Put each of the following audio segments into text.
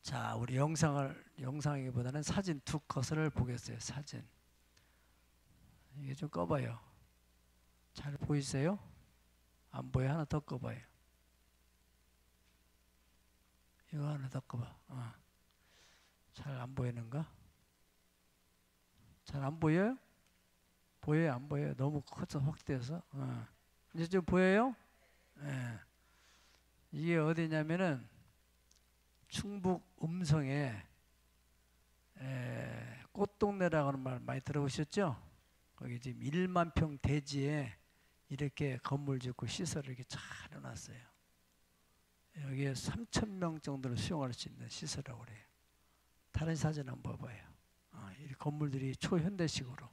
자, 우리 영상이기보다는 사진 두 컷을 보겠어요. 사진. 이게 좀 꺼봐요. 잘 보이세요? 안 보여? 하나 더 꺼봐요. 이거 하나 더 꺼봐. 잘 안 보이는가? 잘 안 보여요? 보여요? 안 보여요? 너무 커서 확대해서. 이제 좀 보여요? 예. 이게 어디냐면은 충북 음성에 꽃동네라고 하는 말 많이 들어보셨죠? 거기 지금 1만 평 대지에 이렇게 건물 짓고 시설을 이렇게 잘 해놨어요. 여기에 3,000명 정도를 수용할 수 있는 시설이라고 그래요. 다른 사진 한번 봐봐요. 이 건물들이 초현대식으로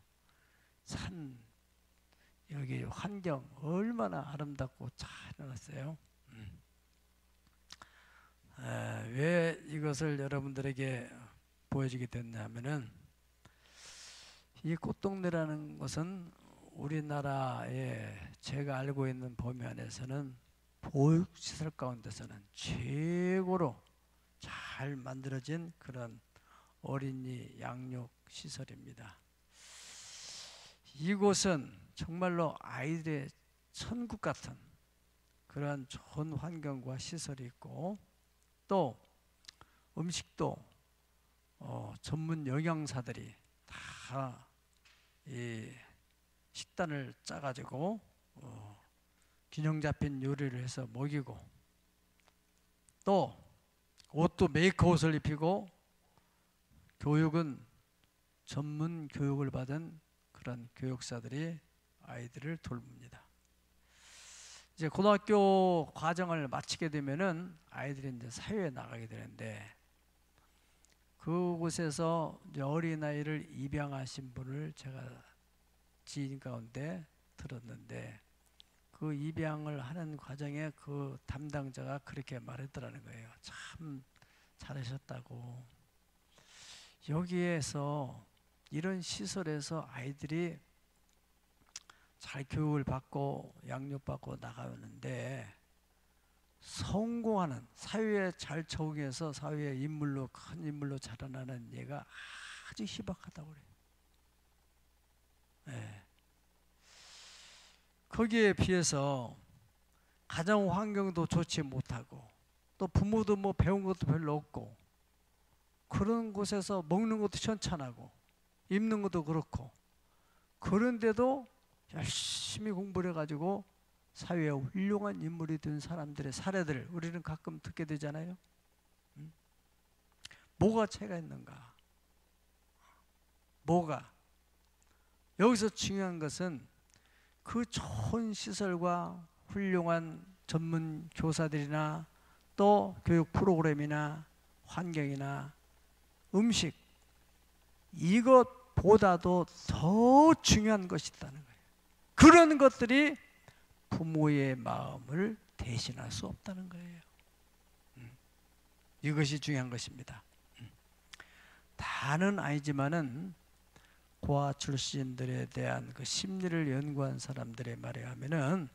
여기 환경 얼마나 아름답고 잘 해놨어요. 왜 이것을 여러분들에게 보여주게 됐냐면은 이 꽃동네라는 것은 우리나라에 제가 알고 있는 범위 안에서는 보육시설 가운데서는 최고로 잘 만들어진 그런 어린이 양육시설입니다. 이곳은 정말로 아이들의 천국 같은 그러한 좋은 환경과 시설이 있고, 또 음식도 전문 영양사들이 다 이 식단을 짜가지고 균형 잡힌 요리를 해서 먹이고, 또 옷도 메이커 옷을 입히고, 교육은 전문 교육을 받은 그런 교육사들이 아이들을 돌봅니다. 이제 고등학교 과정을 마치게 되면은 아이들이 이제 사회에 나가게 되는데, 그곳에서 어린아이를 입양하신 분을 제가 지인 가운데 들었는데, 그 입양을 하는 과정에 그 담당자가 그렇게 말했더라는 거예요. 참 잘하셨다고. 여기에서 이런 시설에서 아이들이 잘 교육을 받고 양육받고 나가는데 성공하는, 사회에 잘 적응해서 사회의 인물로, 큰 인물로 자라나는 얘가 아주 희박하다고 그래요. 네. 거기에 비해서 가정 환경도 좋지 못하고, 또 부모도 뭐 배운 것도 별로 없고, 그런 곳에서 먹는 것도 현찬하고 입는 것도 그렇고, 그런데도 열심히 공부를 해가지고 사회에 훌륭한 인물이 된 사람들의 사례들을 우리는 가끔 듣게 되잖아요. 뭐가 차이가 있는가? 뭐가? 여기서 중요한 것은 그 좋은 시설과 훌륭한 전문 교사들이나 또 교육 프로그램이나 환경이나 음식, 이것보다도 더 중요한 것이 있다는 거예요. 그런 것들이 부모의 마음을 대신할 수 없다는 거예요. 이것이 중요한 것입니다. 다는 아니지만은 고아 출신들에 대한 그 심리를 연구한 사람들의 말에 하면은,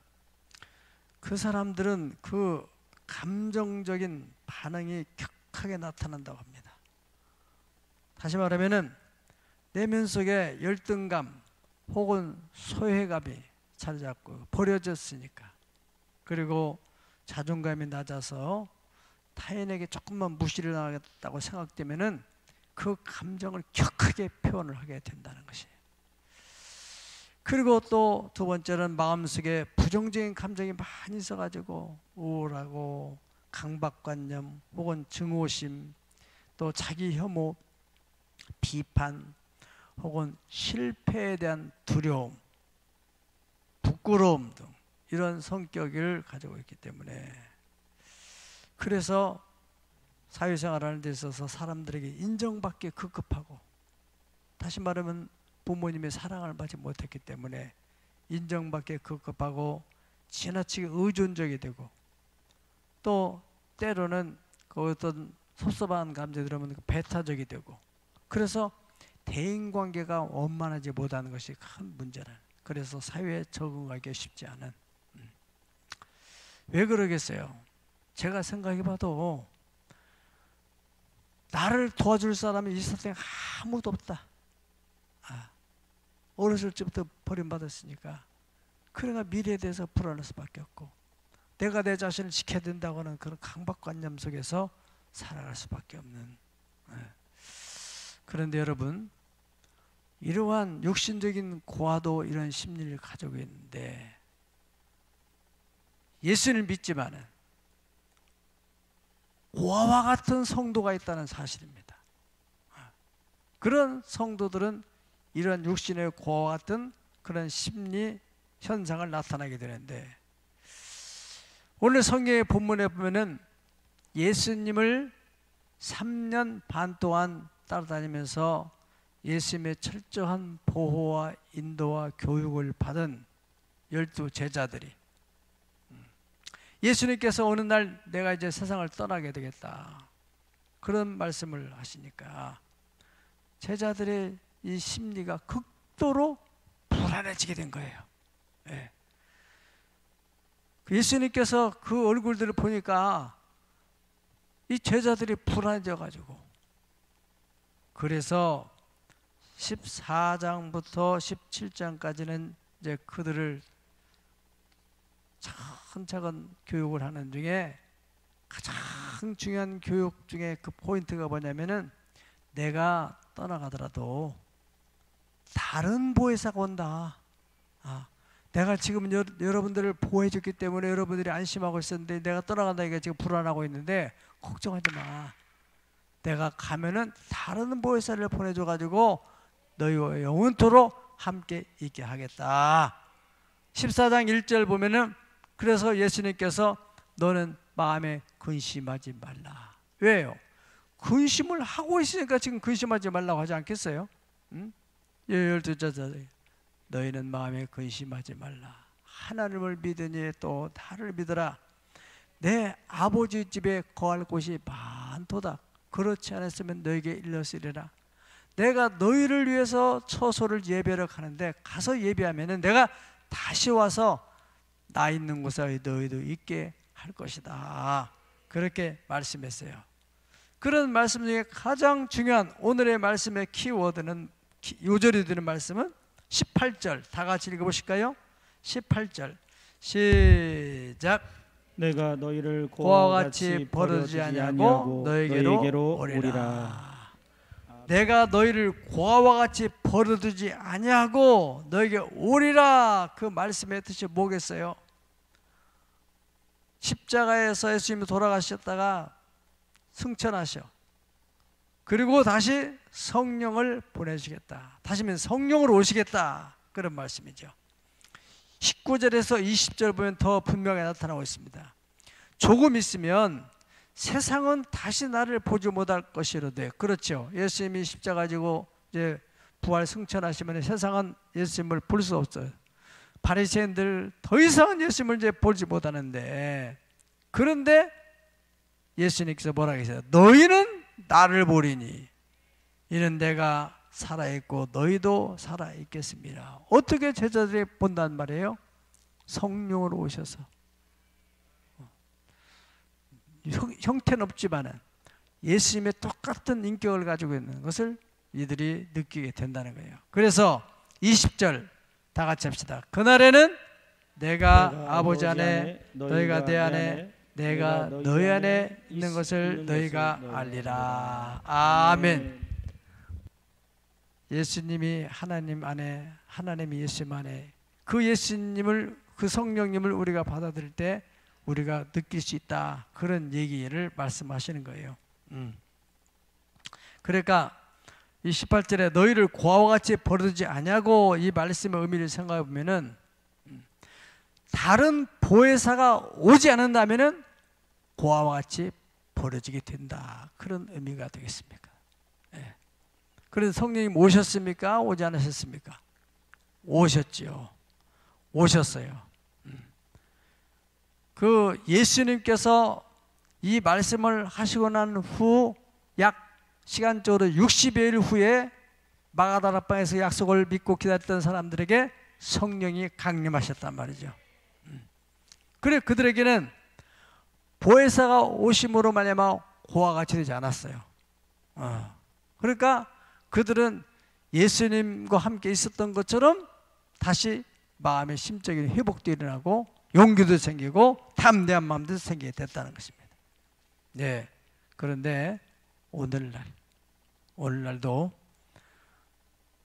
그 사람들은 그 감정적인 반응이 격하게 나타난다고 합니다. 다시 말하면은 내면 속에 열등감 혹은 소외감이 자리 잡고 버려졌으니까, 그리고 자존감이 낮아서 타인에게 조금만 무시를 당하겠다고 생각되면은 그 감정을 격하게 표현을 하게 된다는 것이에요. 그리고 또 두 번째는 마음속에 부정적인 감정이 많이 있어가지고 우울하고 강박관념 혹은 증오심, 또 자기 혐오, 비판 혹은 실패에 대한 두려움, 부끄러움 등 이런 성격을 가지고 있기 때문에, 그래서 사회생활하는 데 있어서 사람들에게 인정받기 급급하고, 다시 말하면 부모님의 사랑을 받지 못했기 때문에 인정받기 급급하고 지나치게 의존적이 되고, 또 때로는 그 어떤 섭섭한 감정이 들으면 배타적이 되고, 그래서 대인관계가 원만하지 못하는 것이 큰 문제라. 그래서 사회에 적응하기 쉽지 않은. 왜 그러겠어요? 제가 생각해봐도 나를 도와줄 사람이 이 세상에 아무도 없다. 어렸을 적부터 버림받았으니까. 그러니까 미래에 대해서 불안할 수밖에 없고, 내가 내 자신을 지켜야 된다고 하는 그런 강박관념 속에서 살아갈 수밖에 없는. 그런데 여러분, 이러한 육신적인 고아도 이런 심리를 가지고 있는데, 예수를 믿지만은 고아와 같은 성도가 있다는 사실입니다. 그런 성도들은 이런 육신의 고아와 같은 그런 심리 현상을 나타나게 되는데, 오늘 성경의 본문에 보면은 예수님을 3년 반 동안 따라다니면서 예수님의 철저한 보호와 인도와 교육을 받은 12 제자들이, 예수님께서 어느 날 내가 이제 세상을 떠나게 되겠다, 그런 말씀을 하시니까 제자들의 이 심리가 극도로 불안해지게 된 거예요. 예수님께서 그 얼굴들을 보니까 이 제자들이 불안해져 가지고, 그래서 14장부터 17장까지는 이제 그들을 차근차근 교육을 하는 중에 가장 중요한 교육 중에 그 포인트가 뭐냐면은, 내가 떠나가더라도 다른 보혜사가 온다. 내가 지금 여러분들을 보호해줬기 때문에 여러분들이 안심하고 있었는데, 내가 떠나간다니까 지금 불안하고 있는데 걱정하지 마. 내가 가면은 다른 보혜사를 보내줘가지고 너희와 영원토록 함께 있게 하겠다. 14장 1절 보면은, 그래서 예수님께서 너는 마음에 근심하지 말라. 왜요? 근심을 하고 있으니까 지금 근심하지 말라고 하지 않겠어요? 응? 12제자들, 너희는 마음에 근심하지 말라. 하나님을 믿으니 또 나를 믿으라. 내 아버지 집에 거할 곳이 많도다. 그렇지 않았으면 너에게 일렀으리라. 내가 너희를 위해서 처소를 예배를 하는데, 가서 예배하면은 내가 다시 와서 나 있는 곳에 너희도 있게 할 것이다. 그렇게 말씀했어요. 그런 말씀 중에 가장 중요한 오늘의 말씀의 키워드는, 요절이 되는 말씀은 18절, 다 같이 읽어보실까요? 18절 시작. 내가 너희를 고아와 같이 버려두지 아니하고 너에게로 오리라. 내가 너희를 고아와 같이 버려두지 아니하고 너에게 오리라. 그 말씀의 뜻이 뭐겠어요? 십자가에서 예수님이 돌아가셨다가 승천하셔. 그리고 다시 성령을 보내주겠다. 다시면 성령으로 오시겠다. 그런 말씀이죠. 19절에서 20절 보면 더 분명히 나타나고 있습니다. 조금 있으면 세상은 다시 나를 보지 못할 것이로되. 그렇죠. 예수님이 십자가 지고 이제 부활 승천하시면 세상은 예수님을 볼 수 없어요. 바리새인들 더 이상은 예수님을 이제 보지 못하는데, 그런데 예수님께서 뭐라 하세요? 너희는 나를 보리니 이는 내가 살아있고 너희도 살아있겠습니다. 어떻게 제자들이 본단 말이에요? 성령으로 오셔서. 형태는 없지만은 예수님의 똑같은 인격을 가지고 있는 것을 이들이 느끼게 된다는 거예요. 그래서 20절 다 같이 합시다. 그날에는 내가 아버지 안에, 너희가 내 안에, 내가 너희 안에 있는 것을 너희가 알리라. 아멘. 예수님이 하나님 안에, 하나님이 예수님 안에, 그 예수님을, 그 성령님을 우리가 받아들일 때 우리가 느낄 수 있다. 그런 얘기를 말씀하시는 거예요. 그러니까 이 18절에 너희를 고아와 같이 버려두지 아니하고, 이 말씀의 의미를 생각해 보면은, 다른 보혜사가 오지 않는다면은 고아와 같이 버려지게 된다. 그런 의미가 되겠습니까? 예. 그래서 성령님 오셨습니까? 오지 않으셨습니까? 오셨지요. 오셨어요. 그 예수님께서 이 말씀을 하시고 난 후 약 시간적으로 60여일 후에 마가다락방에서 약속을 믿고 기다렸던 사람들에게 성령이 강림하셨단 말이죠. 그래 그들에게는 보혜사가 오심으로 말미암아 고아같이 되지 않았어요. 그러니까 그들은 예수님과 함께 있었던 것처럼 다시 마음의 심적인 회복도 일어나고 용기도 생기고 담대한 마음도 생기게 됐다는 것입니다. 네. 그런데 오늘날도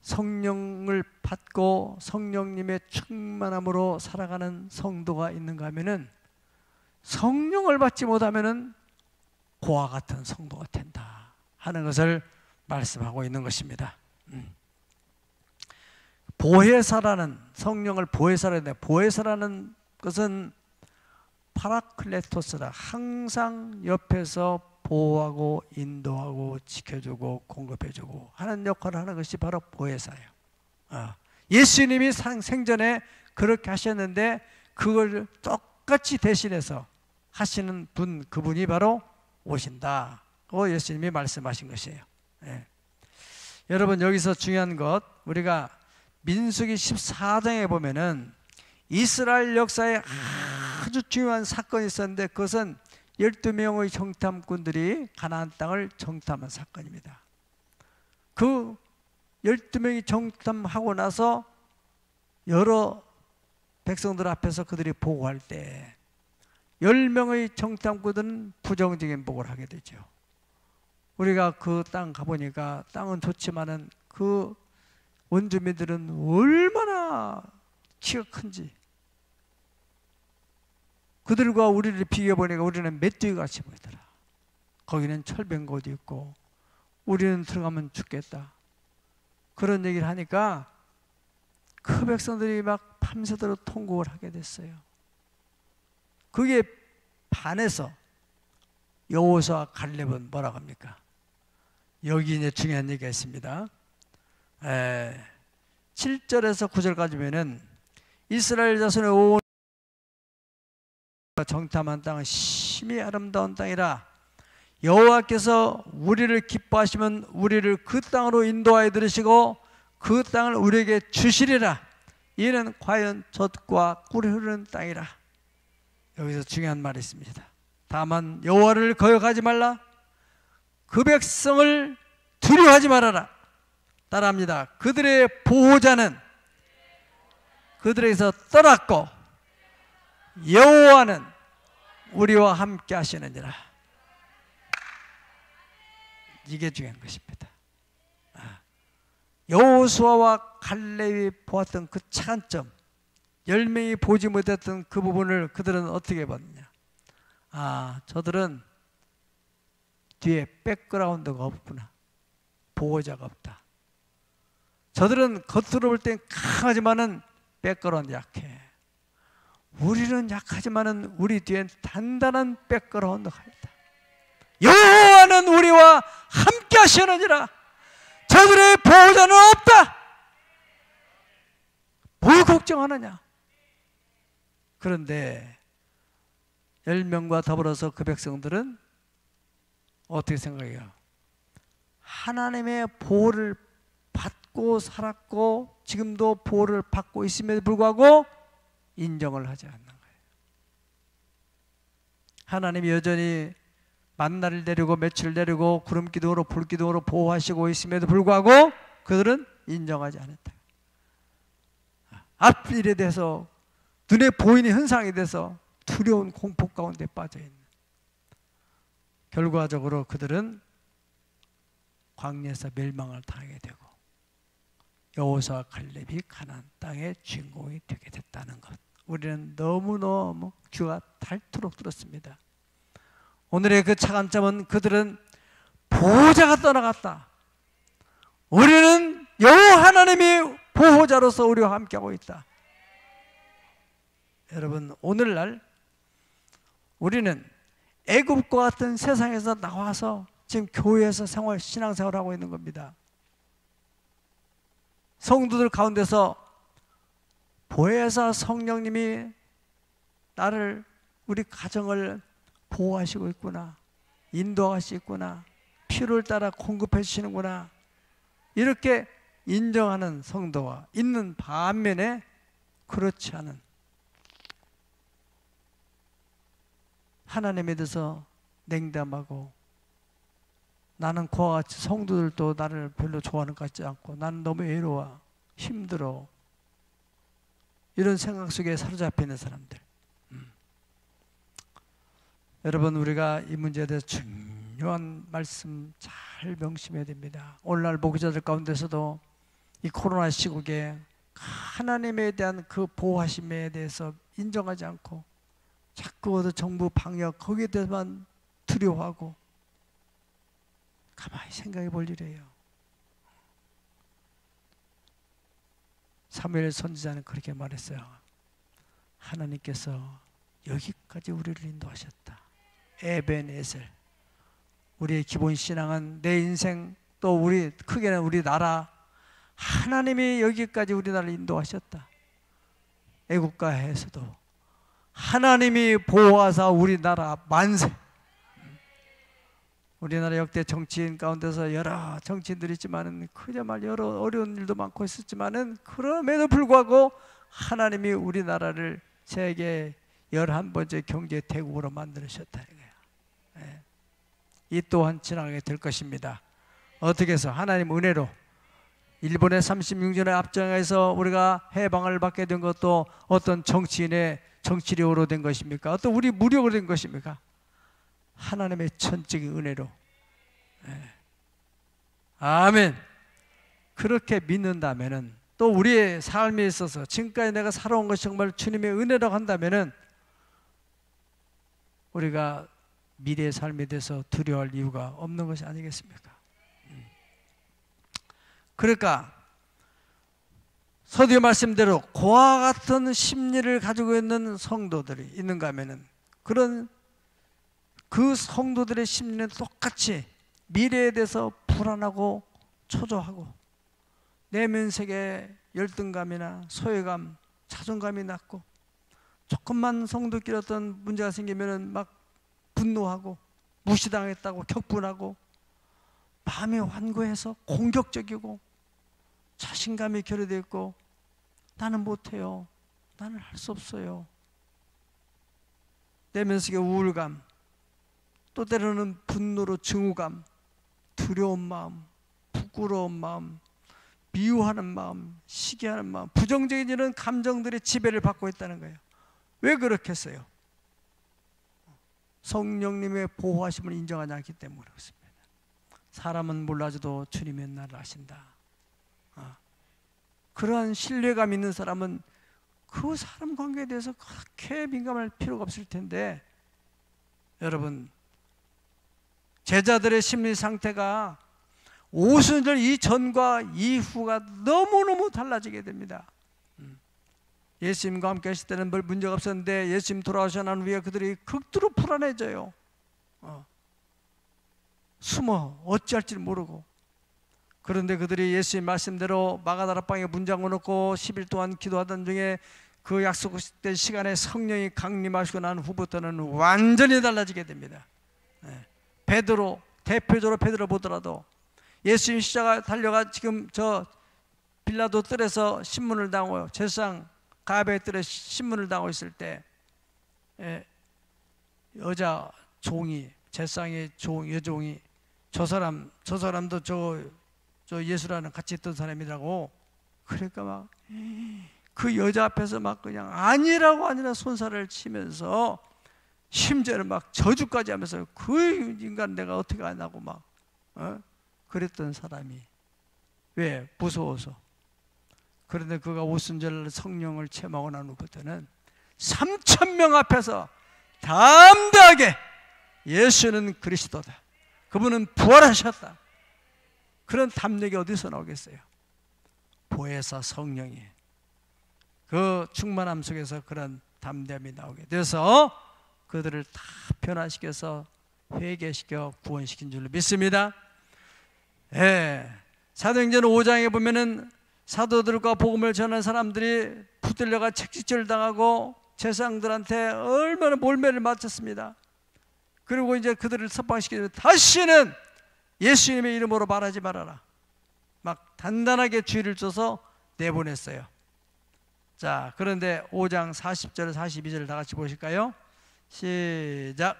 성령을 받고 성령님의 충만함으로 살아가는 성도가 있는가 하면은, 성령을 받지 못하면은 고와 같은 성도가 된다 하는 것을 말씀하고 있는 것입니다. 보혜사라는, 성령을 보혜사라는, 보혜사라는 것은 파라클레토스라, 항상 옆에서 보호하고 인도하고 지켜주고 공급해주고 하는 역할을 하는 것이 바로 보혜사예요. 예수님이 생전에 그렇게 하셨는데 그걸 똑같이 대신해서 하시는 분, 그분이 바로 오신다고 예수님이 말씀하신 것이에요. 예. 여러분, 여기서 중요한 것, 우리가 민수기 14장에 보면은 이스라엘 역사에 아주 중요한 사건이 있었는데, 그것은 12명의 정탐꾼들이 가나안 땅을 정탐한 사건입니다. 그 12명이 정탐하고 나서 여러 백성들 앞에서 그들이 보고할 때 10명의 정탐꾼들은 부정적인 보고를 하게 되죠. 우리가 그 땅 가보니까 땅은 좋지만은 그 원주민들은 얼마나 키가 큰지, 그들과 우리를 비교해보니까 우리는 메뚜기같이 보이더라. 거기는 철병고도 있고 우리는 들어가면 죽겠다, 그런 얘기를 하니까 그 백성들이 막 밤새도록 통곡을 하게 됐어요. 그게 반해서 여호수아와 갈렙은 뭐라고 합니까? 여기 이제 중요한 얘기가 있습니다. 7절에서 9절까지 보면은 이스라엘 자손의 온 정탐한 땅은 심히 아름다운 땅이라, 여호와께서 우리를 기뻐하시면 우리를 그 땅으로 인도하여 들으시고 그 땅을 우리에게 주시리라. 이는 과연 젖과 꿀이 흐르는 땅이라. 여기서 중요한 말이 있습니다. 다만 여호와를 거역하지 말라. 그 백성을 두려워하지 말아라. 따라합니다. 그들의 보호자는 그들에게서 떠났고 여호와는 우리와 함께 하시느니라. 이게 중요한 것입니다. 여호수아와 갈렙이 보았던 그 차관점, 10명이 보지 못했던 그 부분을 그들은 어떻게 봤느냐. 저들은 뒤에 백그라운드가 없구나, 보호자가 없다. 저들은 겉으로 볼 땐 강하지만은 백그라운드 약해. 우리는 약하지만은 우리 뒤엔 단단한 백그라운드가 있다. 여호와는 우리와 함께 하시느니라. 저들의 보호자는 없다. 뭘 걱정하느냐. 그런데 10명과 더불어서 그 백성들은 어떻게 생각해요? 하나님의 보호를 받고 살았고 지금도 보호를 받고 있음에도 불구하고 인정을 하지 않는 거예요. 하나님이 여전히 만나를 내리고 며칠 내리고 구름기둥으로 불기둥으로 보호하시고 있음에도 불구하고 그들은 인정하지 않았다. 앞일에 대해서 눈에 보이는 현상에 대해서 두려운 공포 가운데 빠져있는, 결과적으로 그들은 광야에서 멸망을 당하게 되고 여호수아와 갈렙이 가나안 땅의 주인공이 되게 됐다는 것, 우리는 너무너무 귀가 닳도록 들었습니다. 오늘의 그 차관점은 그들은 보호자가 떠나갔다. 우리는 여호와 하나님이 보호자로서 우리와 함께하고 있다. 여러분, 오늘날 우리는 애굽과 같은 세상에서 나와서 지금 교회에서 신앙생활을 하고 있는 겁니다. 성도들 가운데서 보혜사 성령님이 나를, 우리 가정을 보호하시고 있구나, 인도하시고 있구나, 필요를 따라 공급해 주시는구나, 이렇게 인정하는 성도가 있는 반면에 그렇지 않은, 하나님에 대해서 냉담하고 나는 그와 같이 성도들도 나를 별로 좋아하는 것 같지 않고 나는 너무 외로워, 힘들어, 이런 생각 속에 사로잡혀 있는 사람들. 여러분, 우리가 이 문제에 대해서 중요한 말씀 잘 명심해야 됩니다. 오늘날 목회자들 가운데서도 이 코로나 시국에 하나님에 대한 그 보호하심에 대해서 인정하지 않고 자꾸 정부 방역 거기에 대해서만 두려워하고, 가만히 생각해 볼 일이에요. 사무엘 선지자는 그렇게 말했어요. 하나님께서 여기까지 우리를 인도하셨다. 에벤에셀. 우리의 기본 신앙은 내 인생, 또 우리 크게는 우리 나라, 하나님이 여기까지 우리나라를 인도하셨다. 애국가에서도 하나님이 보호하사 우리나라 만세. 우리나라 역대 정치인 가운데서 여러 정치인들이 있지만은 그야말로 여러 어려운 일도 많고 있었지만은 그럼에도 불구하고 하나님이 우리나라를 세계 11번째 경제 대국으로 만드셨다 이거예요. 네. 이 또한 지나가게 될 것입니다. 어떻게 해서? 하나님 은혜로. 일본의 36년의 앞장에서 우리가 해방을 받게 된 것도 어떤 정치인의 정치력으로 된 것입니까? 어떤 우리 무력으로 된 것입니까? 하나님의 천적인 은혜로. 네. 아멘. 그렇게 믿는다면은, 또 우리의 삶에 있어서 지금까지 내가 살아온 것이 정말 주님의 은혜라고 한다면은 우리가 미래의 삶에 대해서 두려워할 이유가 없는 것이 아니겠습니까? 그러니까 서두에 말씀대로 그와 같은 심리를 가지고 있는 성도들이 있는가 하면은, 그런 그 성도들의 심리는 똑같이 미래에 대해서 불안하고 초조하고 내면색에 열등감이나 소외감, 자존감이 낮고, 조금만 성도끼리 어떤 문제가 생기면은 막 분노하고 무시당했다고 격분하고, 마음이 완고해서 공격적이고 자신감이 결여되어 있고, 나는 못해요, 나는 할 수 없어요, 내면속의 우울감, 또 때로는 분노로 증오감, 두려운 마음, 부끄러운 마음, 미워하는 마음, 시기하는 마음, 부정적인 이런 감정들의 지배를 받고 있다는 거예요. 왜 그렇겠어요? 성령님의 보호하심을 인정하지 않기 때문에 그렇습니다. 사람은 몰라줘도 주님의 나를 아신다. 그러한 신뢰감 있는 사람은 그 사람 관계에 대해서 그렇게 민감할 필요가 없을 텐데, 여러분, 제자들의 심리 상태가 오순절 이전과 이후가 너무너무 달라지게 됩니다. 예수님과 함께 하실 때는 별 문제가 없었는데 예수님 돌아오셔 난 후에 그들이 극도로 불안해져요. 숨어 어찌할지 모르고. 그런데 그들이 예수님 말씀대로 마가다락방에 문 잠궈놓고 10일 동안 기도하던 중에 그 약속된 시간에 성령이 강림하시고 난 후부터는 완전히 달라지게 됩니다. 베드로, 대표적으로 베드로 보더라도 예수님 십자가 달려가 지금 저 빌라도 뜰에서 신문을 당하고 제사장 가베의 뜰에 신문을 당하고 있을 때 여자 종이, 제사장의 여종이 저 사람도 저 예수라는 같이 있던 사람이라고, 그러니까 막 그 여자 앞에서 막 그냥 아니라고 아니라 손살을 치면서 심지어는 막 저주까지 하면서 그 인간 내가 어떻게 하냐고 막 그랬던 사람이, 왜? 무서워서. 그런데 그가 오순절 성령을 체험하고 난 후부터는 3,000명 앞에서 담대하게 예수는 그리스도다, 그분은 부활하셨다, 그런 담력이 어디서 나오겠어요? 보혜사 성령이 그 충만함 속에서 그런 담대함이 나오게 돼서 그들을 다 변화시켜서 회개시켜 구원시킨 줄로 믿습니다. 사도행전 5장에 보면은 사도들과 복음을 전하는 사람들이 붙들려가 채찍질 당하고 제사장들한테 얼마나 몰매를 맞췄습니다. 그리고 이제 그들을 석방시키면 다시는 예수님의 이름으로 말하지 말아라, 막 단단하게 주의를 줘서 내보냈어요. 자, 그런데 5장 40절 42절 다 같이 보실까요? 시작.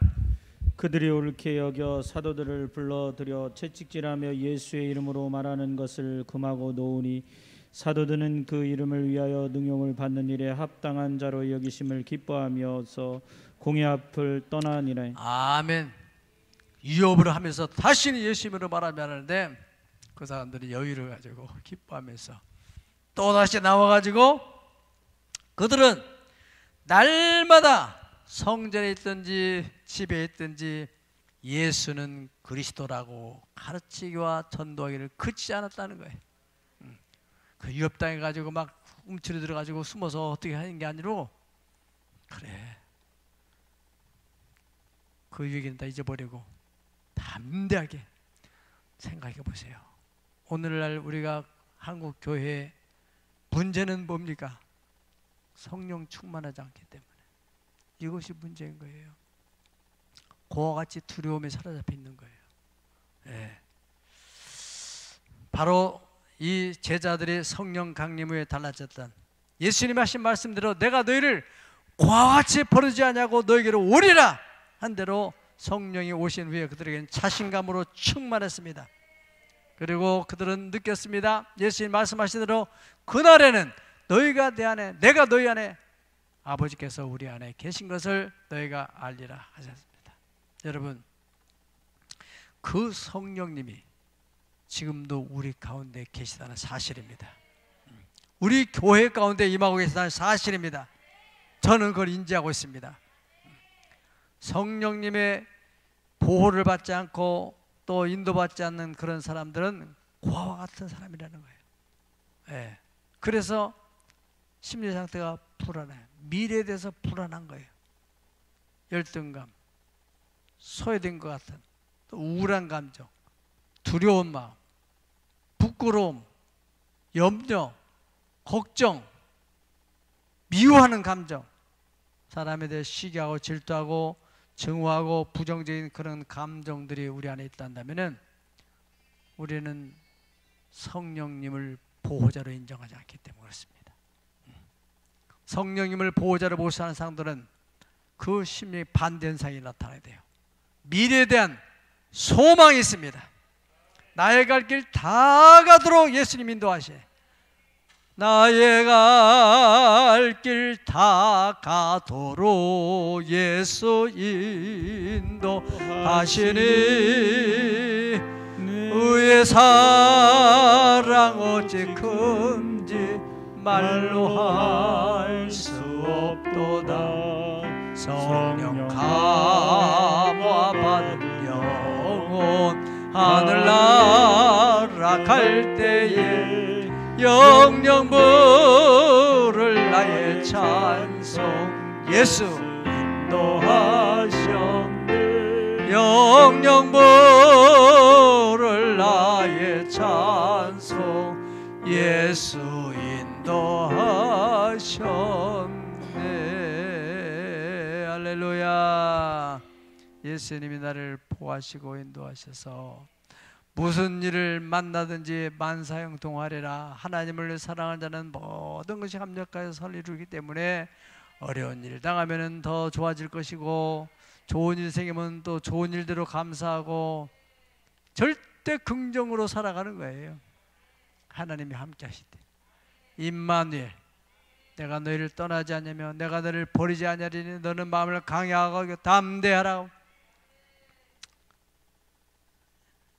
그들이 옳게 여겨 사도들을 불러들여 채찍질하며 예수의 이름으로 말하는 것을 금하고 놓으니 사도들은 그 이름을 위하여 능욕을 받는 일에 합당한 자로 여기심을 기뻐하면서 공회 앞을 떠나니라. 아멘. 유업을 하면서 다시는 예수 이름으로 말하면 하는데 그 사람들이 여유를 가지고 기뻐하면서 또다시 나와가지고 그들은 날마다 성전에 있든지 집에 있든지 예수는 그리스도라고 가르치기와 전도하기를 그치지 않았다는 거예요. 그 유업당해가지고 막 움츠려 들어가지고 숨어서 어떻게 하는 게 아니고 그래 그 얘기는 다 잊어버리고 담대하게 생각해 보세요. 오늘날 우리가 한국 교회의 문제는 뭡니까? 성령 충만하지 않기 때문에 이것이 문제인 거예요. 그와 같이 두려움에 사로잡혀 있는 거예요. 네. 바로 이 제자들이 성령 강림 후에 달라졌던 예수님이 하신 말씀대로 내가 너희를 그와 같이 버리지 않냐고 너희에게로 오리라 한 대로 성령이 오신 후에 그들에게는 자신감으로 충만했습니다. 그리고 그들은 느꼈습니다. 예수님 말씀하신 대로 그날에는 너희가 내 안에 내가 너희 안에 아버지께서 우리 안에 계신 것을 너희가 알리라 하셨습니다. 여러분 그 성령님이 지금도 우리 가운데 계시다는 사실입니다. 우리 교회 가운데 임하고 계시다는 사실입니다. 저는 그걸 인지하고 있습니다. 성령님의 보호를 받지 않고 또 인도받지 않는 그런 사람들은 고아와 같은 사람이라는 거예요. 네. 그래서 심리 상태가 불안해요. 미래에 대해서 불안한 거예요. 열등감, 소외된 것 같은 또 우울한 감정, 두려운 마음, 부끄러움, 염려, 걱정, 미워하는 감정, 사람에 대해 시기하고 질투하고 증오하고 부정적인 그런 감정들이 우리 안에 있다면 우리는 성령님을 보호자로 인정하지 않기 때문에 그렇습니다. 성령님을 보호자로 모시는 사람들은 그 심리 반대 현상이 나타나야 돼요. 미래에 대한 소망이 있습니다. 나의 갈 길 다 가도록 예수님 인도하시네. 나의 갈 길 다 가도록 예수 인도하시니 의의 사랑 어찌 큰지 말로 할 수 없도다. 성령 감화받은 영혼 하늘나라 갈 때에 영영 부를 나의 찬송 예수 인도하셨네. 영영 부를 나의 찬송 예수 인도하셨네. 할렐루야. 예수님이 나를 보호하시고 인도하셔서 무슨 일을 만나든지 만사형통하리라. 하나님을 사랑하는 자는 모든 것이 합력하여 선을 이루기 때문에 어려운 일 당하면 더 좋아질 것이고 좋은 일 생기면 또 좋은 일대로 감사하고 절대 긍정으로 살아가는 거예요. 하나님이 함께 하실 때 임마누엘 내가 너희를 떠나지 않냐며 내가 너를 버리지 않으리니 너는 마음을 강하고 담대하라.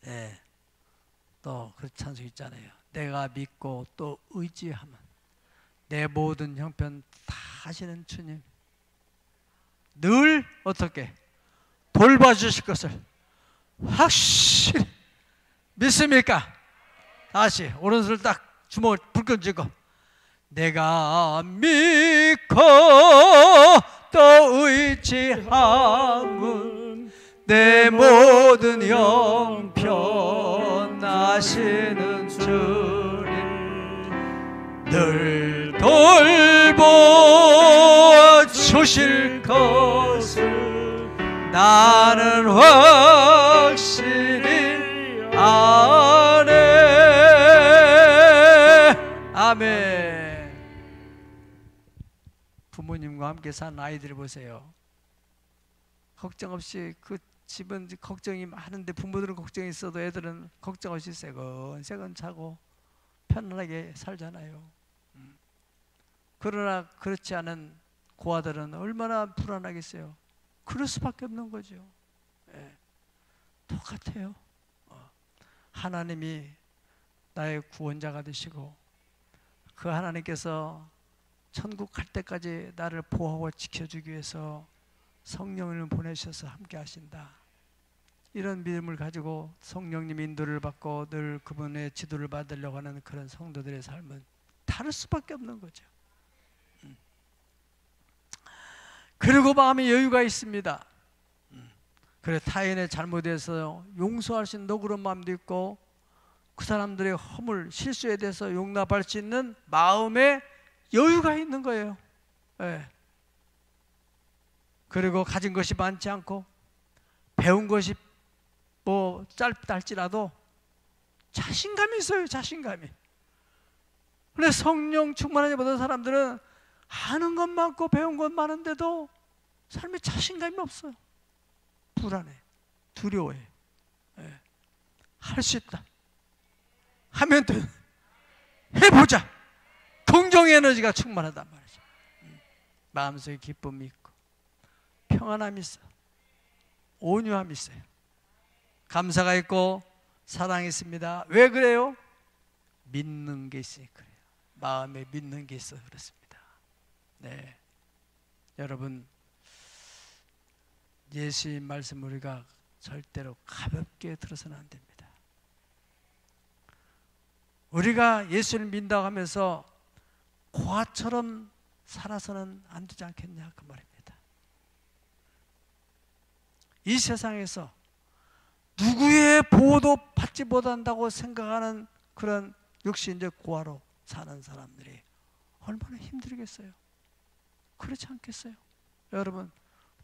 네. 또 그 찬송 있잖아요. 내가 믿고 또 의지하면 내 모든 형편 다 하시는 주님 늘 어떻게 돌봐주실 것을 확실히 믿습니까? 다시 오른손을 딱 주먹을 불끈 쥐고 내가 믿고 또 의지함은 내 모든 형편 아시는 주님 늘 돌보 주실 것을 나는 확실히 아네. 아멘. 부모님과 함께 산 아이들 보세요. 걱정 없이 그 집은 걱정이 많은데 부모들은 걱정이 있어도 애들은 걱정 없이 새건새건 자고 편안하게 살잖아요. 그러나 그렇지 않은 고아들은 얼마나 불안하겠어요. 그럴 수밖에 없는 거죠. 예. 똑같아요. 하나님이 나의 구원자가 되시고 그 하나님께서 천국 갈 때까지 나를 보호하고 지켜주기 위해서 성령을 보내셔서 함께 하신다. 이런 믿음을 가지고 성령님 인도를 받고 늘 그분의 지도를 받으려고 하는 그런 성도들의 삶은 다를 수밖에 없는 거죠. 그리고 마음에 여유가 있습니다. 그래 타인의 잘못에서 용서할 수 있는 너그러운 마음도 있고 그 사람들의 허물, 실수에 대해서 용납할 수 있는 마음에 여유가 있는 거예요. 네. 그리고 가진 것이 많지 않고 배운 것이 뭐 짧다 할지라도 자신감이 있어요. 자신감이. 근데 성령 충만하지 못한 사람들은 아는 것 많고 배운 것 많은데도 삶에 자신감이 없어요. 불안해, 두려워해. 네. 할 수 있다. 하면 돼. 해보자. 긍정의 에너지가 충만하단 말이죠. 마음속에 기쁨이 있고 평안함이 있어요. 온유함이 있어요. 감사가 있고 사랑이 있습니다. 왜 그래요? 믿는 게 있으니 그래요. 마음에 믿는 게 있어서 그렇습니다. 네, 여러분 예수의 말씀 우리가 절대로 가볍게 들어서는 안 됩니다. 우리가 예수를 믿는다고 하면서 고아처럼 살아서는 안 되지 않겠냐 그 말입니다. 이 세상에서 누구의 보호도 받지 못한다고 생각하는 그런 육신적 고아로 사는 사람들이 얼마나 힘들겠어요. 그렇지 않겠어요? 여러분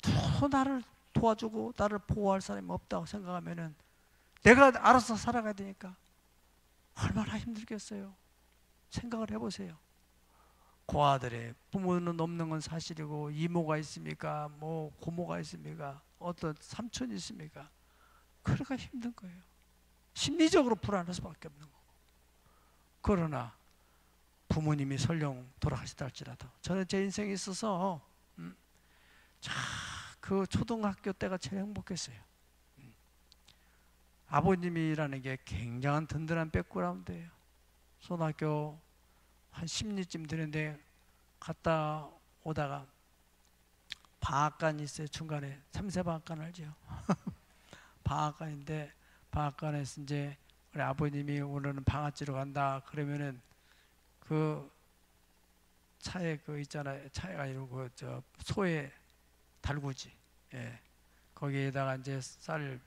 또 나를 도와주고 나를 보호할 사람이 없다고 생각하면은 내가 알아서 살아가야 되니까 얼마나 힘들겠어요. 생각을 해보세요. 고아들의 부모는 없는 건 사실이고 이모가 있습니까? 뭐 고모가 있습니까? 어떤 삼촌이 있습니까? 그러니까 힘든 거예요. 심리적으로 불안할 수밖에 없는 거고. 그러나 부모님이 설령 돌아가시다 할지라도 저는 제 인생에 있어서 그 초등학교 때가 제일 행복했어요. 아버님이라는 게 굉장한 든든한 백그라운드예요. 초등학교 한 10리쯤 되는데 갔다 오다가 방앗간이 있어요. 중간에 3세 방앗간 알죠? 방앗간인데 방앗간에서 이제 우리 아버님이 오늘은 방앗지로 간다 그러면은 그 차에 그 있잖아요. 차가 아니고 그 저 소의 달구지. 예. 거기에다가 이제 쌀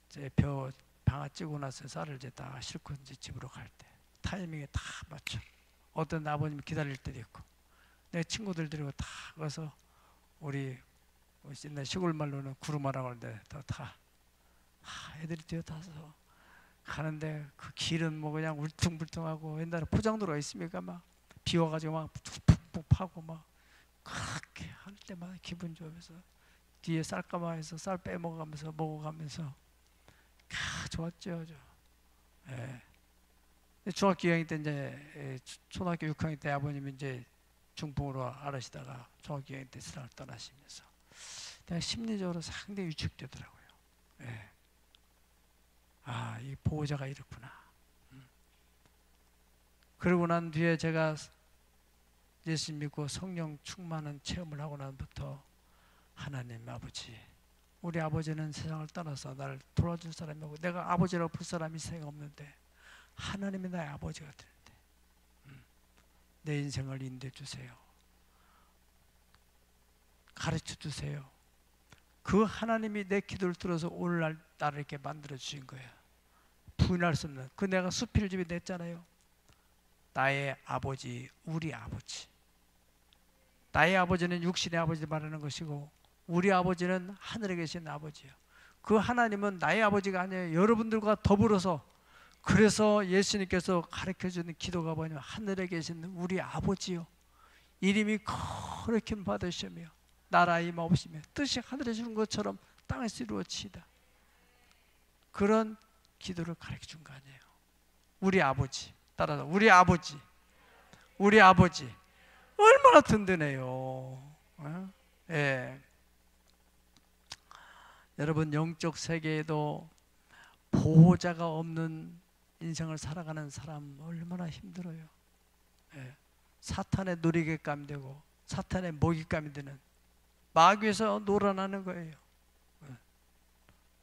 이제 벼 방아 찌고 나서 쌀을 이제 다 싣고 이제 집으로 갈 때 타이밍에 다 맞춰. 어떤 아버님이 기다릴 때도 있고 내 친구들 데리고 다 가서 우리 옛날 시골 말로는 구루마라고 하는데 다 애들이 뛰어타서 가는데 그 길은 뭐 그냥 울퉁불퉁하고 옛날에 포장도로가 있습니까? 막 비와가지고 막 푹푹 파고 막 그렇게 할 때마다 기분 좋으면서 뒤에 쌀가마에서 쌀 빼먹으면서 먹어가면서 좋았죠. 예. 중학교 2학년 때 이제 초등학교 6학년 때 아버님이 이제 중풍으로 앓으시다가 중학교 2학년 때 세상을 떠나시면서 내가 심리적으로 상당히 위축되더라고요. 예. 아, 이 보호자가 이렇구나. 그러고 난 뒤에 제가 예수 믿고 성령 충만한 체험을 하고 난부터 하나님 아버지, 우리 아버지는 세상을 떠나서 나를 돌아줄 사람이 없고 내가 아버지라고 부를 사람이 이 세상에 없는데 하나님이 나의 아버지가 되는데 내 인생을 인도해 주세요. 가르쳐 주세요. 그 하나님이 내 기도를 들어서 오늘날 나를 이렇게 만들어 주신 거예요. 부인할 수 없는 그 내가 수필 집에 냈잖아요. 나의 아버지, 우리 아버지. 나의 아버지는 육신의 아버지를 말하는 것이고 우리 아버지는 하늘에 계신 아버지예요. 그 하나님은 나의 아버지가 아니에요. 여러분들과 더불어서. 그래서 예수님께서 가르쳐주는 기도가 뭐냐면 하늘에 계신 우리 아버지요, 이름이 거룩히 받으시며 나라 임하옵시며 뜻이 하늘에 주는 것처럼 땅에서 이루어지이다. 그런 기도를 가르쳐 준 거 아니에요. 우리 아버지, 따라서 우리 아버지 얼마나 든든해요. 어? 예. 여러분, 영적 세계에도 보호자가 없는 인생을 살아가는 사람 얼마나 힘들어요. 예. 사탄의 놀이개감이 되고 사탄의 먹잇감이 되는 마귀에서 놀아나는 거예요. 예.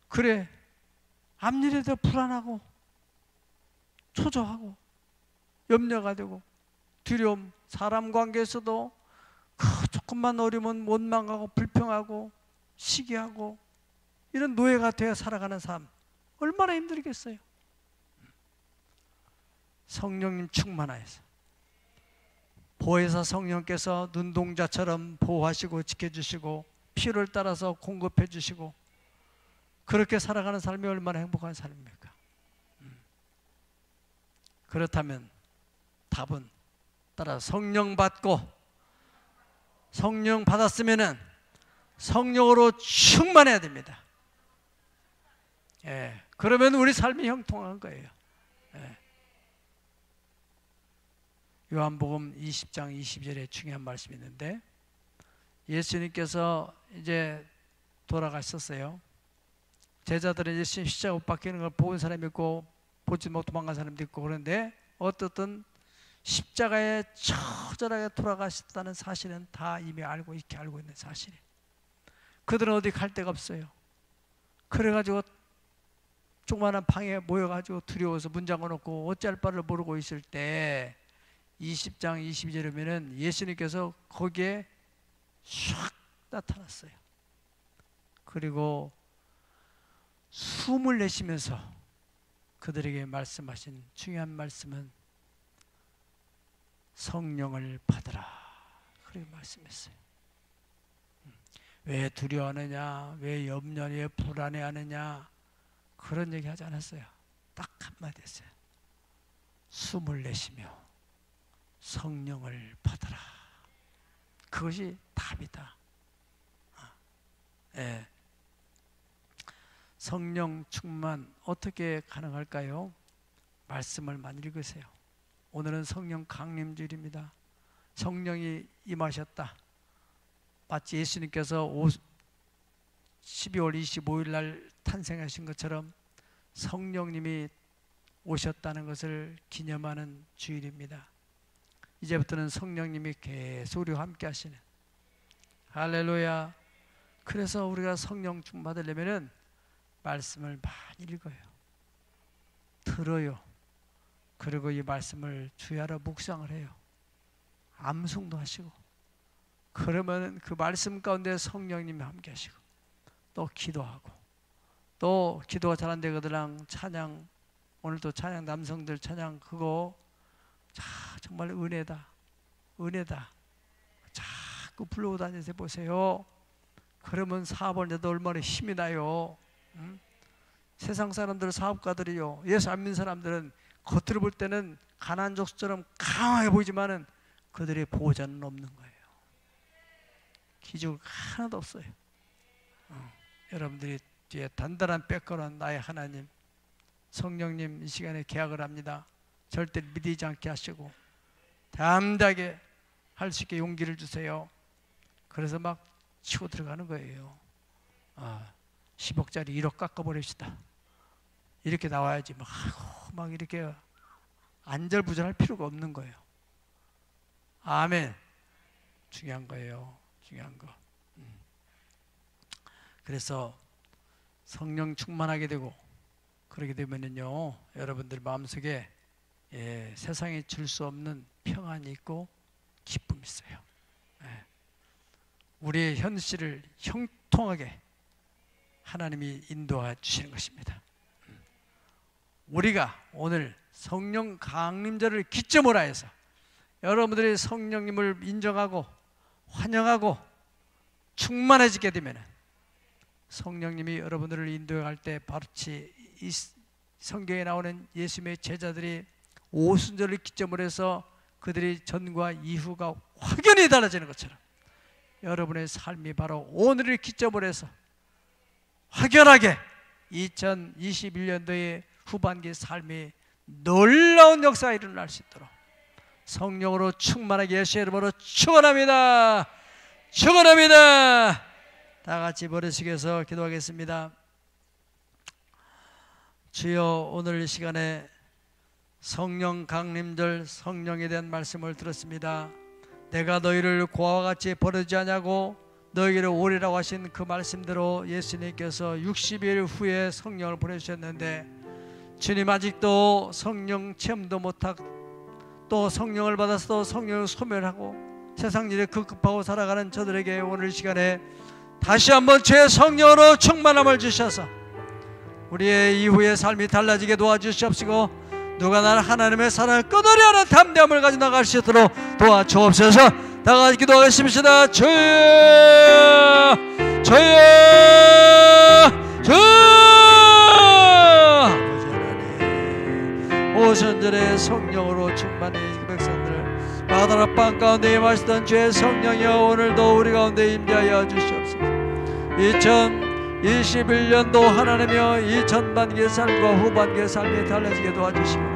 그래, 앞일에도 불안하고 초조하고 염려가 되고 두려움, 사람 관계에서도 그 조금만 어려우면 원망하고 불평하고 시기하고 이런 노예가 되어 살아가는 삶 얼마나 힘들겠어요. 성령님 충만하여서 보혜사 성령께서 눈동자처럼 보호하시고 지켜주시고 필요를 따라서 공급해 주시고 그렇게 살아가는 삶이 얼마나 행복한 삶입니까? 그렇다면 답은 따라 성령 받고 성령 받았으면은 성령으로 충만해야 됩니다. 예, 그러면 우리 삶이 형통한 거예요. 예. 요한복음 20장 22절에 중요한 말씀이 있는데 예수님께서 이제 돌아가셨어요. 제자들은 예수님 십자가 못 박히는 걸 본 사람이 있고 보지 못하고 도망간 사람도 있고 그런데 어떻든 십자가에 처절하게 돌아가셨다는 사실은 다 이미 알고 있는 사실이에요. 그들은 어디 갈 데가 없어요. 그래가지고 조그마한 방에 모여가지고 두려워서 문 잠궈놓고 어찌할 바를 모르고 있을 때 20장 22절이면은 예수님께서 거기에 샥 나타났어요. 그리고 숨을 내쉬면서 그들에게 말씀하신 중요한 말씀은 성령을 받으라 그렇게 말씀했어요. 왜 두려워하느냐, 왜 염려하느냐, 왜 불안해하느냐 그런 얘기 하지 않았어요. 딱 한마디 했어요. 숨을 내쉬며 성령을 받으라. 그것이 답이다. 예. 성령 충만 어떻게 가능할까요? 말씀을 많이 읽으세요. 오늘은 성령 강림주일입니다. 성령이 임하셨다. 마치 예수님께서 12월 25일 날 탄생하신 것처럼 성령님이 오셨다는 것을 기념하는 주일입니다. 이제부터는 성령님이 계속 우리와 함께 하시는 할렐루야. 그래서 우리가 성령 충만 받으려면 말씀을 많이 읽어요. 들어요. 그리고 이 말씀을 주야로 묵상을 해요. 암송도 하시고 그러면 그 말씀 가운데 성령님이 함께 하시고 또 기도하고 또 기도가 잘 안 되거든 찬양 오늘도 찬양 남성들 찬양 그거 정말 은혜다. 은혜다. 자꾸 불러오 다니세요. 보세요. 그러면 사업을 해도 얼마나 힘이 나요. 세상 사람들 사업가들이요. 예수 안 믿는 사람들은 겉으로 볼 때는 가난한 족수처럼 강하게 보이지만은 그들의 보호자는 없는 거예요. 기죽을 하나도 없어요. 여러분들이 뒤에 단단한 백걸은 나의 하나님 성령님 이 시간에 계약을 합니다. 절대 믿지 않게 하시고 담대하게 할 수 있게 용기를 주세요. 그래서 막 치고 들어가는 거예요. 10억짜리 1억 깎아버립시다. 이렇게 나와야지 막 이렇게 안절부절할 필요가 없는 거예요. 아멘. 중요한 거예요. 중요한 거. 그래서 성령 충만하게 되고 그러게 되면은요 여러분들 마음속에 세상에 줄 수 없는 평안이 있고 기쁨이 있어요. 우리의 현실을 형통하게 하나님이 인도해 주시는 것입니다. 우리가 오늘 성령 강림절을 기점으로 해서 여러분들이 성령님을 인정하고 환영하고 충만해지게 되면 성령님이 여러분들을 인도할 때 바로치 이 성경에 나오는 예수님의 제자들이 오순절을 기점으로 해서 그들의 전과 이후가 확연히 달라지는 것처럼 여러분의 삶이 바로 오늘을 기점으로 해서 확연하게 2021년도의 후반기 삶이 놀라운 역사가 일어날 수 있도록 성령으로 충만하게 예수의 이름으로 축원합니다. 축원합니다. 다 같이 머리 숙여서 기도하겠습니다. 주여, 오늘 이 시간에 성령 강림절 성령에 대한 말씀을 들었습니다. 내가 너희를 고아와 같이 버리지 않냐고 너희를 오리라고 하신 그 말씀대로 예수님께서 60일 후에 성령을 보내주셨는데, 주님 아직도 성령 체험도 못하고 또 성령을 받아서 또 성령을 소멸하고 세상 일에 급급하고 살아가는 저들에게 오늘 이 시간에 다시 한번 주의 성령으로 충만함을 주셔서 우리의 이후의 삶이 달라지게 도와주시옵시고, 누가 나를 하나님의 사랑을 끊으려 하는 담대함을 가지고 나갈 수 있도록 도와주옵소서. 다 같이 기도하겠습니다. 주여, 주여, 주여. 아버지 하나님, 오순절에 성령으로 충만히 백성들 바다라 빵 가운데 임하시던 주의 성령이여, 오늘도 우리 가운데 임재하여 주시옵소서. 2021년도 하나님이여, 이 전반기의 삶과 후반기의 삶이 달라지게 도와주시고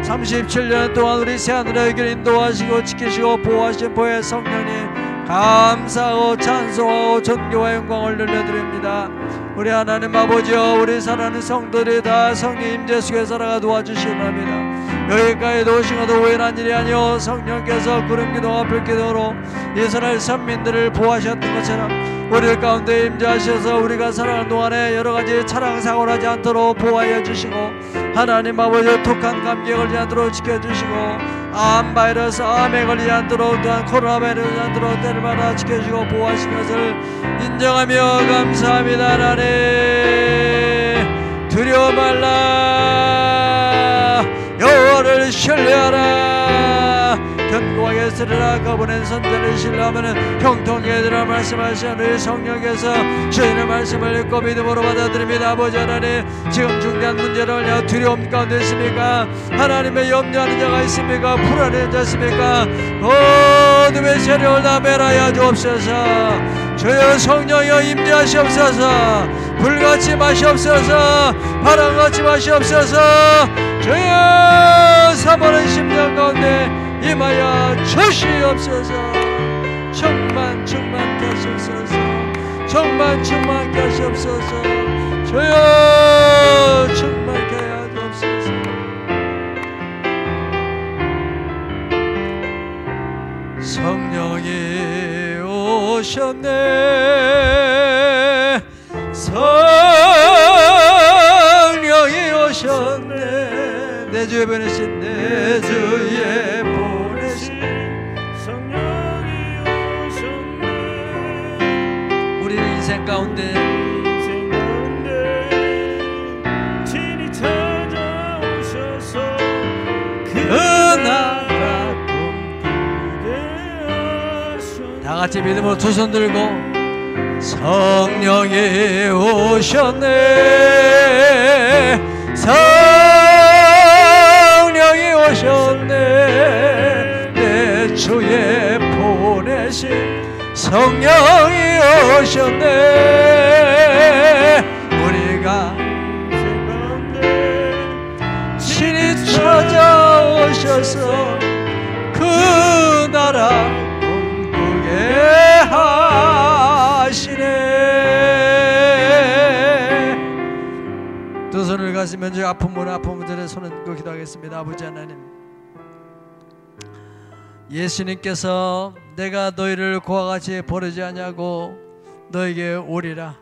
37년 동안 우리 새하늘의 길 인도하시고 지키시고 보호하신 보혜 성령님 감사하고 찬송하고 존귀와 영광을 돌려드립니다. 우리 하나님 아버지여, 우리 사랑하는 성도들이 다 성령 임재 속에 살아가 도와주시옵나이다. 여기까지 오신 것도 우연한 일이 아니오 성령께서 구름기둥과 불기둥으로 이스라엘 선민들을 보호하셨던 것처럼 우리 가운데 임재하셔서 우리가 살아가는 동안에 여러가지 차량사고를 하지 않도록 보호하여 주시고, 하나님 아버지 독한 감기에 걸리지 않도록 지켜주시고, 암 바이러스 암에 걸리지 않도록, 또한 코로나 바이러스 걸리지 않도록 때를 받아 지켜주시고 보호하신 것을 인정하며 감사합니다. 하나님, 두려워 말라, 여호와를 신뢰하라, 견고하게 쓰리라. 그분의 선자를 신뢰하면 형통하게 되리라 말씀하신 우리 성령께서 주인의 말씀을 읽고 믿음으로 받아들입니다. 아버지 하나님, 지금 중대한 문제를 위하여 두려움 가운데 있습니까? 하나님의 염려하는 자가 있습니까? 불안한 자 있습니까? 어둠의 세력을 다 멸하여 주옵소서. 주여 성령이여 임재하시옵소서. 불같이 마시옵소서. 바람같이 마시옵소서. 주여 사모하는 심령 가운데 임하여 주시옵소서. 충만케 하시옵소서. 충만케 하시옵소서. 주여 충만케 하시옵소서. 성령이 오셨네. 성령이 오셨네. 내 주에 보내신, 내 주에 보내신 성령이 오셨네. 우리 인생 가운데 친히 찾아오셔서 그 나라 꿈꾸게 하셨네. 다 같이 믿음으로 두 손 들고 성령이 오셨네. 성령이 오셨네. 내 주에 보내신 성령이 오셨네. 우리가 친히 찾아오셔서 그 나라 꿈꾸게 하시네. 두 손을 가시면 저 아픈 분들의 손을 들고 기도하겠습니다. 아버지 하나님, 예수님께서 내가 너희를 고와 같이 버리지 아니하고 너에게 오리라.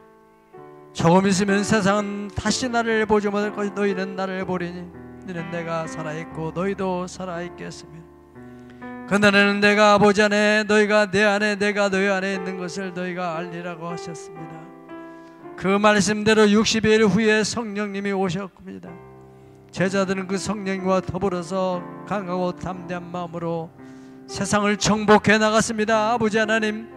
조금 있으면 세상은 다시 나를 보지 못할 것이 너희는 나를 보리니 너희는 내가 살아있고 너희도 살아있겠으며 그날에는 내가 아버지 안에 너희가 내 안에 내가 너희 안에 있는 것을 너희가 알리라고 하셨습니다. 그 말씀대로 60일 후에 성령님이 오셨습니다. 제자들은 그 성령과 더불어서 강하고 담대한 마음으로 세상을 정복해 나갔습니다. 아버지 하나님,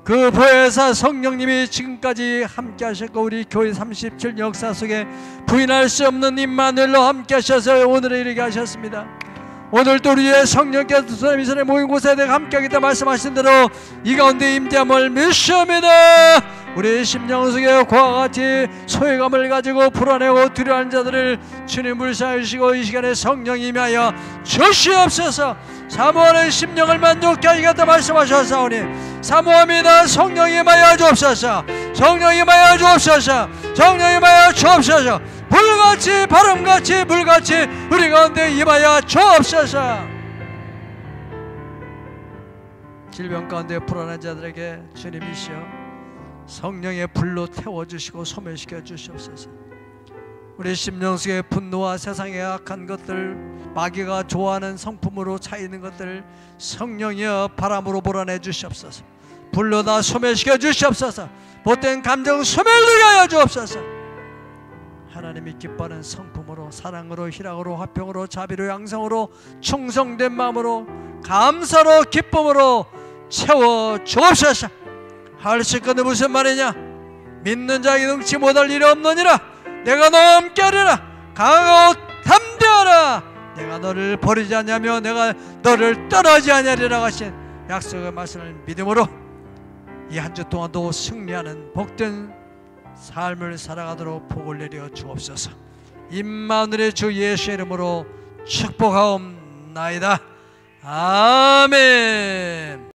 그 보혜사 성령님이 지금까지 함께 하셨고 우리 교회 37 역사 속에 부인할 수 없는 임마누엘로 함께 하셔서 오늘에 이르게 하셨습니다. 오늘도 우리의 성령께서 두 사람이 손에 모인 곳에 내가 함께 하겠다 말씀하신 대로 이 가운데 임재함을 믿습니다. 우리 심령 속에 그와 같이 소외감을 가지고 불안해하고 두려워하는 자들을 주님 불쌍하시고 이 시간에 성령 임하여 주시옵소서. 사모하는 심령을 만족케 하시겠다 말씀하셨사오니 사모합니다. 성령 임하여 주옵소서. 성령 임하여 주옵소서. 성령 임하여 주옵소서. 불같이 바람같이 물같이 우리 가운데 임하여 주옵소서. 질병 가운데 불안한 자들에게 주님이시여 성령의 불로 태워주시고 소멸시켜 주시옵소서. 우리 심령 속에 분노와 세상의 악한 것들, 마귀가 좋아하는 성품으로 차이는 것들 성령이여 바람으로 몰아내 주시옵소서. 불로 다 소멸시켜 주시옵소서. 못된 감정 소멸되게 하여 주옵소서. 하나님이 기뻐하는 성품으로, 사랑으로, 희락으로, 화평으로, 자비로, 양성으로, 충성된 마음으로, 감사로, 기쁨으로 채워 주옵소서. 할 수 있거든 무슨 말이냐? 믿는 자에게 능치 못할 일이 없느니라. 내가 너와 함께하리라. 강하고 담대하라. 내가 너를 버리지 않냐며 내가 너를 떠나지 않으리라 하신 약속의 말씀을 믿음으로 이 한 주 동안도 승리하는 복된 삶을 살아가도록 복을 내려 주옵소서. 임마누엘의 주 예수의 이름으로 축복하옵나이다. 아멘.